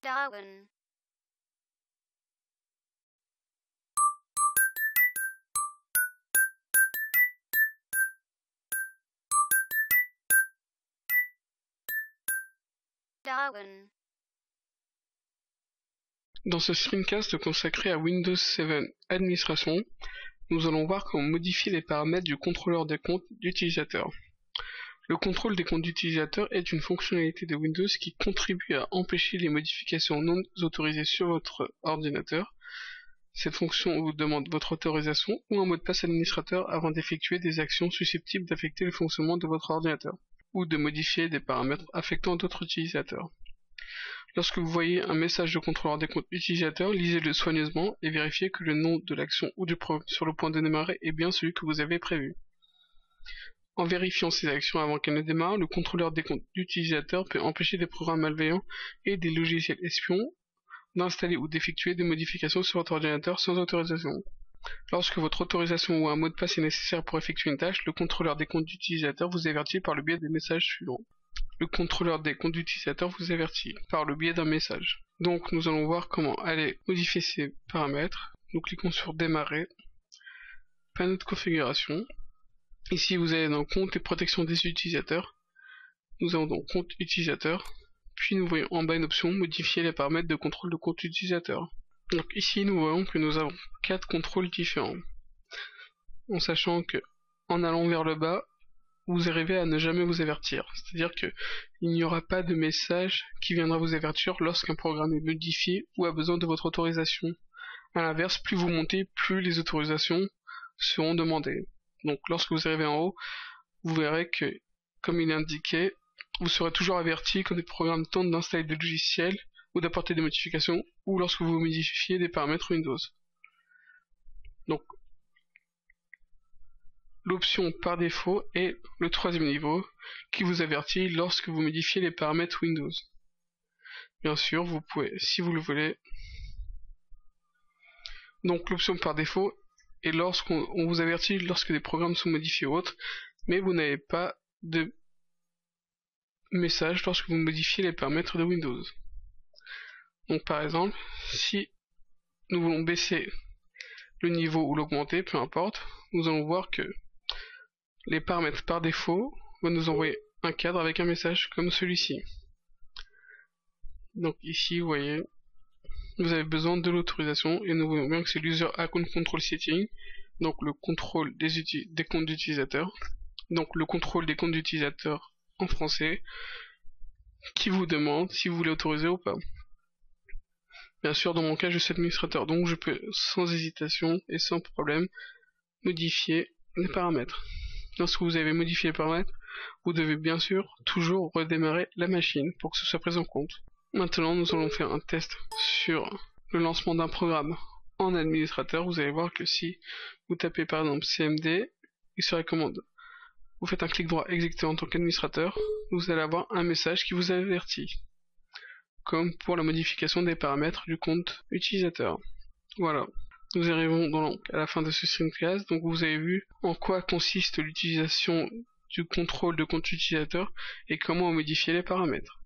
Darwin. Darwin. Dans ce screencast consacré à Windows 7 Administration, nous allons voir comment modifier les paramètres du contrôleur des comptes d'utilisateur. Le contrôle des comptes d'utilisateur est une fonctionnalité de Windows qui contribue à empêcher les modifications non autorisées sur votre ordinateur. Cette fonction vous demande votre autorisation ou un mot de passe administrateur avant d'effectuer des actions susceptibles d'affecter le fonctionnement de votre ordinateur, ou de modifier des paramètres affectant d'autres utilisateurs. Lorsque vous voyez un message de contrôleur des comptes utilisateurs, lisez-le soigneusement et vérifiez que le nom de l'action ou du programme sur le point de démarrer est bien celui que vous avez prévu. En vérifiant ces actions avant qu'elles ne démarrent, le contrôleur des comptes d'utilisateurs peut empêcher des programmes malveillants et des logiciels espions d'installer ou d'effectuer des modifications sur votre ordinateur sans autorisation. Lorsque votre autorisation ou un mot de passe est nécessaire pour effectuer une tâche, le contrôleur des comptes d'utilisateurs vous avertit par le biais des messages suivants. Le contrôleur des comptes d'utilisateurs vous avertit par le biais d'un message. Donc nous allons voir comment aller modifier ces paramètres. Nous cliquons sur démarrer, panneau de configuration. Ici vous allez dans compte et protection des utilisateurs. Nous allons dans compte utilisateur. Puis nous voyons en bas une option modifier les paramètres de contrôle de compte utilisateur. Donc ici nous voyons que nous avons 4 contrôles différents. En sachant que en allant vers le bas, vous arrivez à ne jamais vous avertir. C'est-à-dire qu'il n'y aura pas de message qui viendra vous avertir lorsqu'un programme est modifié ou a besoin de votre autorisation. A l'inverse, plus vous montez, plus les autorisations seront demandées. Donc lorsque vous arrivez en haut, vous verrez que, comme il est indiqué, vous serez toujours averti quand des programmes tentent d'installer des logiciels ou d'apporter des modifications, ou lorsque vous modifiez des paramètres Windows. Donc, l'option par défaut est le troisième niveau, qui vous avertit lorsque vous modifiez les paramètres Windows. Bien sûr, vous pouvez, si vous le voulez. Donc, l'option par défaut est lorsqu'on vous avertit lorsque des programmes sont modifiés ou autres, mais vous n'avez pas de message lorsque vous modifiez les paramètres de Windows. Donc par exemple, si nous voulons baisser le niveau ou l'augmenter, peu importe, nous allons voir que les paramètres par défaut vont nous envoyer un cadre avec un message comme celui-ci. Donc ici, vous voyez, vous avez besoin de l'autorisation et nous voyons bien que c'est l'User Account Control Setting, donc le contrôle des comptes d'utilisateurs, donc le contrôle des comptes d'utilisateurs en français, qui vous demande si vous voulez autoriser ou pas. Bien sûr, dans mon cas, je suis administrateur, donc je peux sans hésitation et sans problème modifier les paramètres. Lorsque vous avez modifié les paramètres, vous devez bien sûr toujours redémarrer la machine pour que ce soit pris en compte. Maintenant, nous allons faire un test sur le lancement d'un programme en administrateur. Vous allez voir que si vous tapez par exemple CMD et sur la commande, vous faites un clic droit exécuter en tant qu'administrateur, vous allez avoir un message qui vous avertit, comme pour la modification des paramètres du compte utilisateur. Voilà, nous arrivons donc à la fin de ce screencast. Donc vous avez vu en quoi consiste l'utilisation du contrôle de compte utilisateur et comment modifier les paramètres.